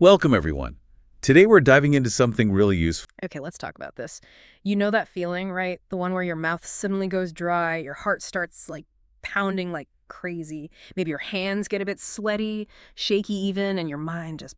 Welcome, everyone. Today we're diving into something really useful. Okay, let's talk about this. You know that feeling, right? The one where your mouth suddenly goes dry, your heart starts like pounding like crazy. Maybe your hands get a bit sweaty, shaky even, and your mind just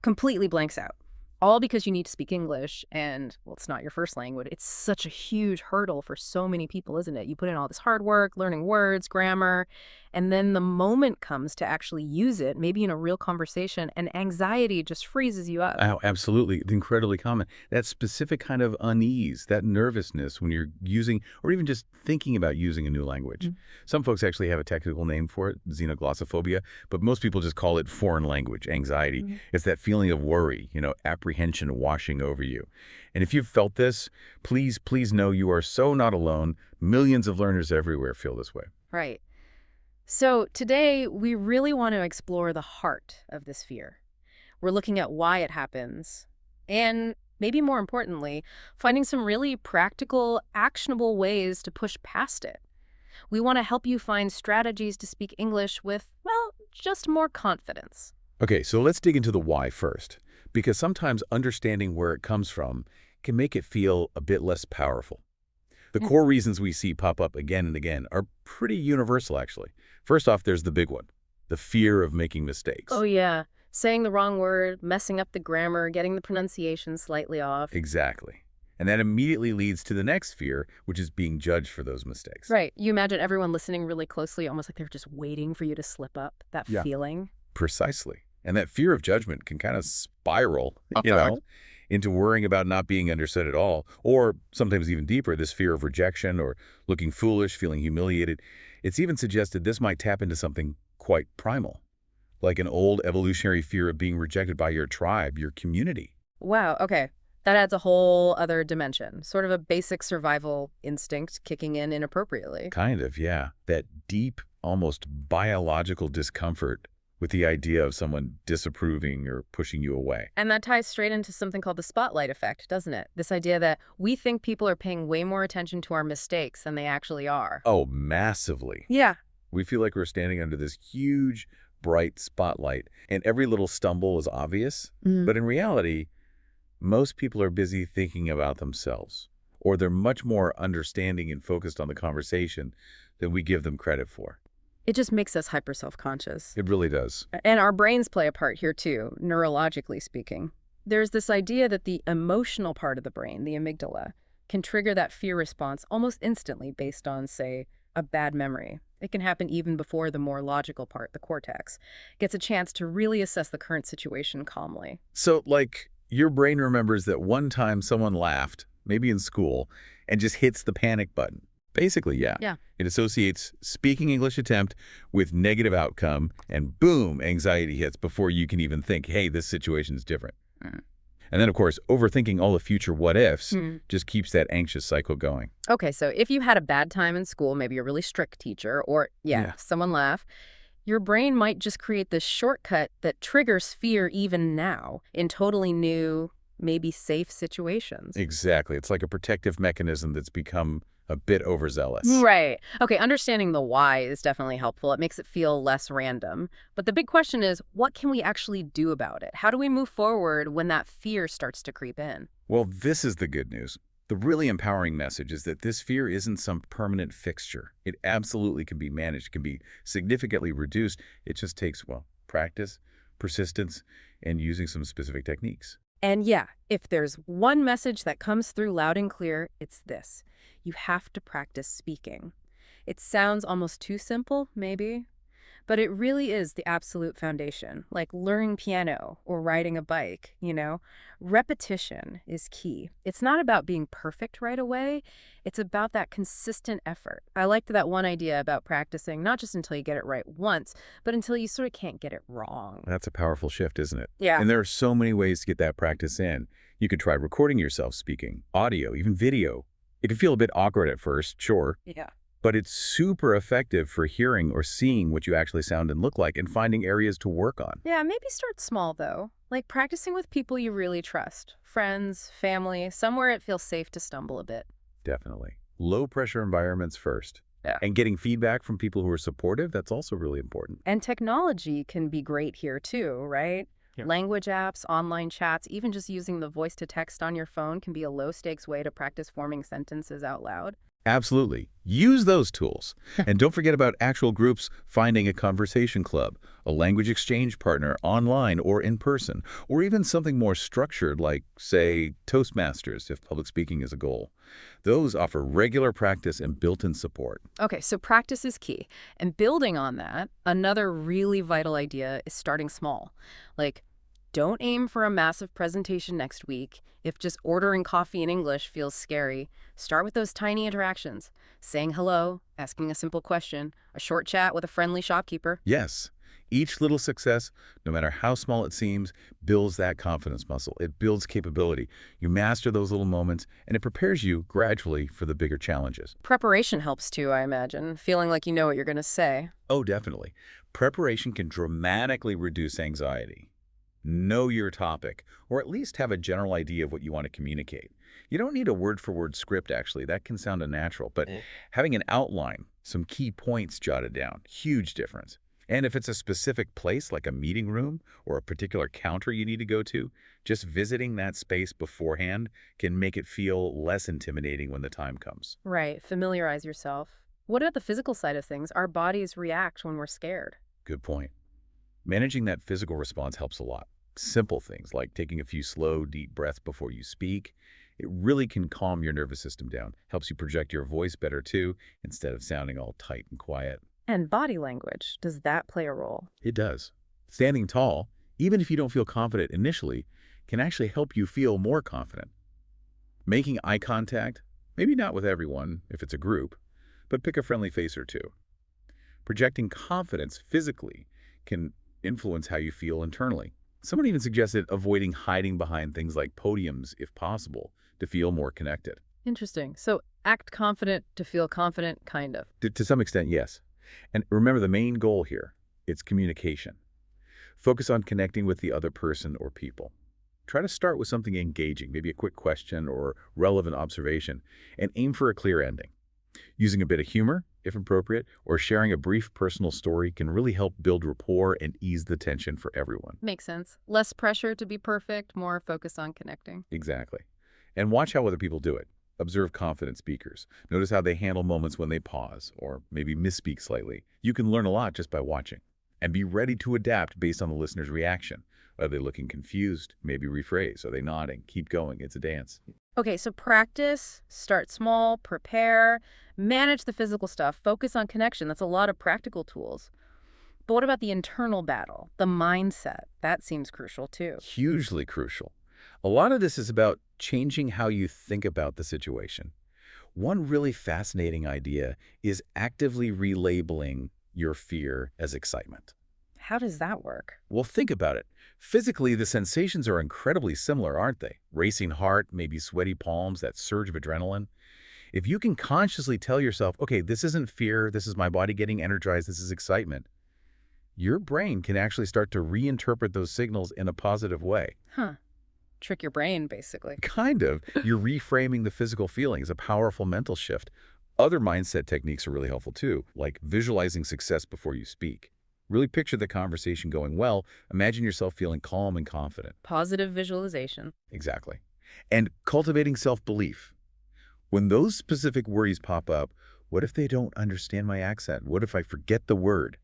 completely blanks out. All because you need to speak English and, well, it's not your first language. It's such a huge hurdle for so many people, isn't it? You put in all this hard work, learning words, grammar, and then the moment comes to actually use it, maybe in a real conversation, and anxiety just freezes you up. Oh, absolutely. It's incredibly common. That specific kind of unease, that nervousness when you're using or even just thinking about using a new language. Mm. Some folks actually have a technical name for it, xenoglossophobia, but most people just call it foreign language anxiety. Mhm. It's that feeling of worry, apprehension washing over you. And if you've felt this, please know you are so not alone. Millions of learners everywhere feel this way. Right. So today, we really want to explore the heart of this fear. We're looking at why it happens, and maybe more importantly, finding some really practical, actionable ways to push past it. We want to help you find strategies to speak English with, well, just more confidence. Okay, so let's dig into the why first, because sometimes understanding where it comes from can make it feel a bit less powerful. The Mm. core reasons we see pop up again and again are pretty universal, actually. First off, there's the big one, the fear of making Oh, mistakes. yeah. Saying the wrong word, messing up the grammar, getting the pronunciation slightly off. Exactly. And that immediately leads to the next fear, which is being judged for those mistakes. Right. You imagine everyone listening really closely, almost like they're just waiting for you to slip up. That Yeah, feeling. precisely. And that fear of judgment can kind of spiral, Uh-huh. into worrying about not being understood at all, or sometimes even deeper, this fear of rejection or looking foolish, feeling humiliated. It's even suggested this might tap into something quite primal, like an old evolutionary fear of being rejected by your tribe, your community. Wow, okay. That adds a whole other dimension, sort of a basic survival instinct kicking in inappropriately. Kind of, yeah. That deep, almost biological discomfort with the idea of someone disapproving or pushing you away. And that ties straight into something called the spotlight effect, doesn't it? This idea that we think people are paying way more attention to our mistakes than they actually are. Oh, massively. Yeah. We feel like we're standing under this huge, bright spotlight, and every little stumble is obvious. Mm. But in reality, most people are busy thinking about themselves, or they're much more understanding and focused on the conversation than we give them credit for. It just makes us hyper self-conscious. It really does. And our brains play a part here too, neurologically speaking. There's this idea that the emotional part of the brain, the amygdala, can trigger that fear response almost instantly based on, say, a bad memory. It can happen even before the more logical part, the cortex, gets a chance to really assess the current situation calmly. So, like, your brain remembers that one time someone laughed, maybe in school, and just hits the panic button. Basically, yeah. Yeah. It associates speaking English attempt with negative outcome, and boom, anxiety hits before you can even think, hey, this situation is different. Mm. And then, of course, overthinking all the future what-ifs Hmm. just keeps that anxious cycle going. Okay, so if you had a bad time in school, maybe a really strict teacher, or, Yeah. someone laugh, your brain might just create this shortcut that triggers fear even now in totally new, maybe safe situations. Exactly. It's like a protective mechanism that's become a bit overzealous. Right. Okay, understanding the why is definitely helpful. It makes it feel less random. But the big question is, what can we actually do about it? How do we move forward when that fear starts to creep in? Well, this is the good news. The really empowering message is that this fear isn't some permanent fixture. It absolutely can be managed, can be significantly reduced. It just takes, well, practice, persistence, and using some specific techniques. And yeah, if there's one message that comes through loud and clear, it's this. You have to practice speaking. It sounds almost too simple, maybe, but it really is the absolute foundation, like learning piano or riding a bike. Repetition is key. It's not about being perfect right away. It's about that consistent effort. I liked that one idea about practicing, not just until you get it right once, but until you sort of can't get it wrong. That's a powerful shift, isn't it? Yeah. And there are so many ways to get that practice in. You could try recording yourself speaking, audio, even video. It can feel a bit awkward at first, sure, Yeah. but it's super effective for hearing or seeing what you actually sound and look like and finding areas to work on. Yeah, maybe start small though, like practicing with people you really trust, friends, family, somewhere it feels safe to stumble a bit. Definitely. Low pressure environments first. Yeah. And getting feedback from people who are supportive, that's also really important. And technology can be great here too, right? Yeah. Language apps, online chats, even just using the voice to text on your phone can be a low-stakes way to practice forming sentences out loud. Absolutely. Use those tools. And don't forget about actual groups, finding a conversation club, a language exchange partner online or in person, or even something more structured like, say, Toastmasters if public speaking is a goal. Those offer regular practice and built-in support. Okay, so practice is key. And building on that, another really vital idea is starting small. Like, don't aim for a massive presentation next week. If just ordering coffee in English feels scary, start with those tiny interactions. Saying hello, asking a simple question, a short chat with a friendly shopkeeper. Yes, each little success, no matter how small it seems, builds that confidence muscle. It builds capability. You master those little moments, and it prepares you gradually for the bigger challenges. Preparation helps too, I imagine, feeling like you know what you're going to say. Oh, definitely. Preparation can dramatically reduce anxiety. Know your topic, or at least have a general idea of what you want to communicate. You don't need a word-for-word script, actually. That can sound unnatural, but having an outline, some key points jotted down, huge difference. And if it's a specific place, like a meeting room or a particular counter you need to go to, just visiting that space beforehand can make it feel less intimidating when the time comes. Right, familiarize yourself. What about the physical side of things? Our bodies react when we're scared. Good point. Managing that physical response helps a lot. Simple things like taking a few slow, deep breaths before you speak. It really can calm your nervous system down. Helps you project your voice better too, instead of sounding all tight and quiet. And body language, does that play a role? It does. Standing tall, even if you don't feel confident initially, can actually help you feel more confident. Making eye contact, maybe not with everyone if it's a group, but pick a friendly face or two. Projecting confidence physically can influence how you feel internally. Someone even suggested avoiding hiding behind things like podiums if possible to feel more connected. Interesting. So act confident to feel confident, kind of. To some extent, yes. And remember the main goal here, it's communication. Focus on connecting with the other person or people. Try to start with something engaging, maybe a quick question or relevant observation, and aim for a clear ending. Using a bit of humor, if appropriate, or sharing a brief personal story can really help build rapport and ease the tension for everyone. Makes sense. Less pressure to be perfect, more focus on connecting. Exactly. And watch how other people do it. Observe confident speakers. Notice how they handle moments when they pause or maybe misspeak slightly. You can learn a lot just by watching. And be ready to adapt based on the listener's reaction. Are they looking confused? Maybe rephrase. Are they nodding? Keep going. It's a dance. Okay, so practice, start small, prepare, manage the physical stuff, focus on connection. That's a lot of practical tools. But what about the internal battle, the mindset? That seems crucial too. Hugely crucial. A lot of this is about changing how you think about the situation. One really fascinating idea is actively relabeling your fear as excitement. How does that work? Well, think about it. Physically, the sensations are incredibly similar, aren't they? Racing heart, maybe sweaty palms, that surge of adrenaline. If you can consciously tell yourself, okay, this isn't fear, this is my body getting energized, this is excitement, your brain can actually start to reinterpret those signals in a positive way. Huh. Trick your brain, basically. Kind of. You're reframing the physical feelings, a powerful mental shift. Other mindset techniques are really helpful too, like visualizing success before you speak. Really picture the conversation going well. Imagine yourself feeling calm and confident. Positive visualization. Exactly. And cultivating self-belief. When those specific worries pop up, what if they don't understand my accent? What if I forget the word?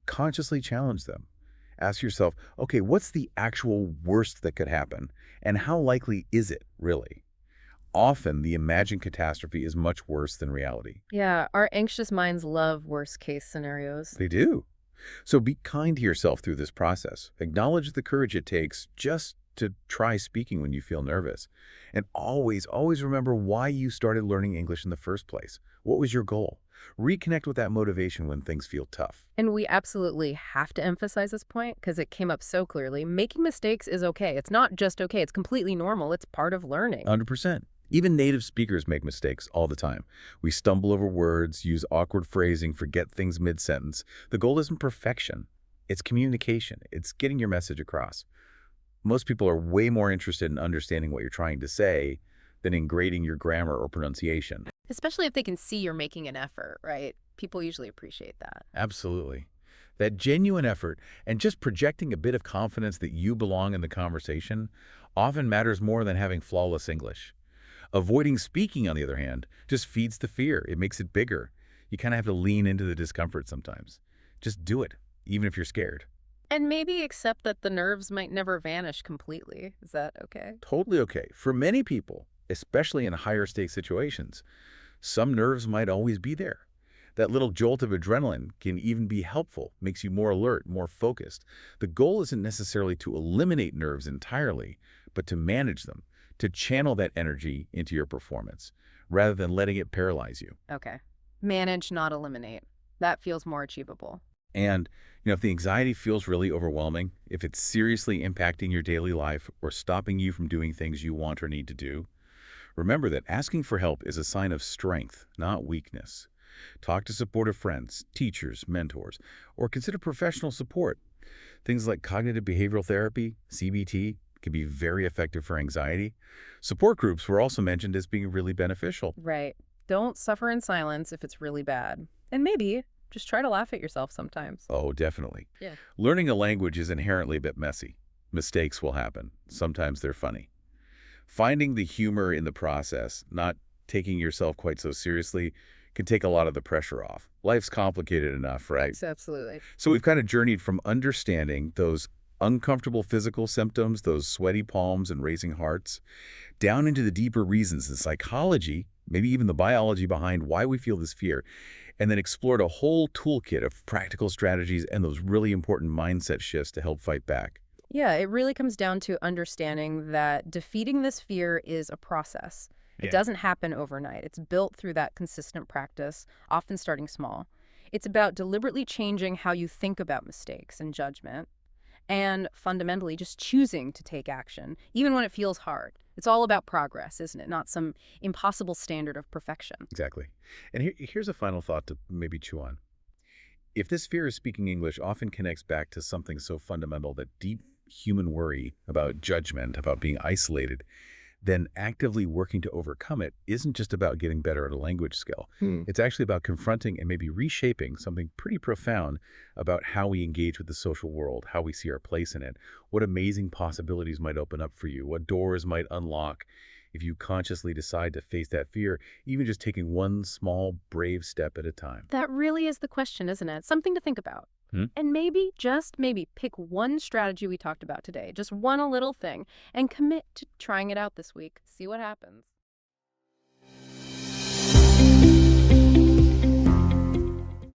Consciously challenge them. Ask yourself, okay, what's the actual worst that could happen? And how likely is it, really? Often, the imagined catastrophe is much worse than reality. Yeah, our anxious minds love worst-case scenarios. They do. So be kind to yourself through this process. Acknowledge the courage it takes just to try speaking when you feel nervous. And always, always remember why you started learning English in the first place. What was your goal? Reconnect with that motivation when things feel tough. And we absolutely have to emphasize this point because it came up so clearly. Making mistakes is okay. It's not just okay. It's completely normal. It's part of learning. 100%. Even native speakers make mistakes all the time. We stumble over words, use awkward phrasing, forget things mid-sentence. The goal isn't perfection. It's communication. It's getting your message across. Most people are way more interested in understanding what you're trying to say than in grading your grammar or pronunciation. Especially if they can see you're making an effort, right? People usually appreciate that. Absolutely. That genuine effort and just projecting a bit of confidence that you belong in the conversation often matters more than having flawless English. Avoiding speaking, on the other hand, just feeds the fear. It makes it bigger. You kind of have to lean into the discomfort sometimes. Just do it, even if you're scared. And maybe accept that the nerves might never vanish completely. Is that okay? Totally okay. For many people, especially in higher stakes situations, some nerves might always be there. That little jolt of adrenaline can even be helpful, makes you more alert, more focused. The goal isn't necessarily to eliminate nerves entirely, but to manage them, to channel that energy into your performance, rather than letting it paralyze you. Okay. Manage, not eliminate. That feels more achievable. And, if the anxiety feels really overwhelming, if it's seriously impacting your daily life or stopping you from doing things you want or need to do, remember that asking for help is a sign of strength, not weakness. Talk to supportive friends, teachers, mentors, or consider professional support. Things like cognitive behavioral therapy, CBT, can be very effective for anxiety. Support groups were also mentioned as being really beneficial. Right. Don't suffer in silence if it's really bad. And maybe just try to laugh at yourself sometimes. Oh, definitely. Yeah. Learning a language is inherently a bit messy. Mistakes will happen. Sometimes they're funny. Finding the humor in the process, not taking yourself quite so seriously, can take a lot of the pressure off. Life's complicated enough, right? Absolutely. So we've kind of journeyed from understanding those uncomfortable physical symptoms, those sweaty palms and racing hearts, down into the deeper reasons, the psychology, maybe even the biology behind why we feel this fear, and then explored a whole toolkit of practical strategies and those really important mindset shifts to help fight back. Yeah, it really comes down to understanding that defeating this fear is a process. It Yeah. doesn't happen overnight. It's built through that consistent practice, often starting small. It's about deliberately changing how you think about mistakes and judgment, and fundamentally just choosing to take action, even when it feels hard. It's all about progress, isn't it? Not some impossible standard of perfection. Exactly. And here's a final thought to maybe chew on. If this fear of speaking English often connects back to something so fundamental, that deep human worry about judgment, about being isolated, then actively working to overcome it isn't just about getting better at a language skill. It's actually about confronting and maybe reshaping something pretty profound about how we engage with the social world, how we see our place in it, what amazing possibilities might open up for you, what doors might unlock if you consciously decide to face that fear, even just taking one small, brave step at a time. That really is the question, isn't it? Something to think about. Hmm? And maybe, just maybe, pick one strategy we talked about today, just one little thing, and commit to trying it out this week. See what happens.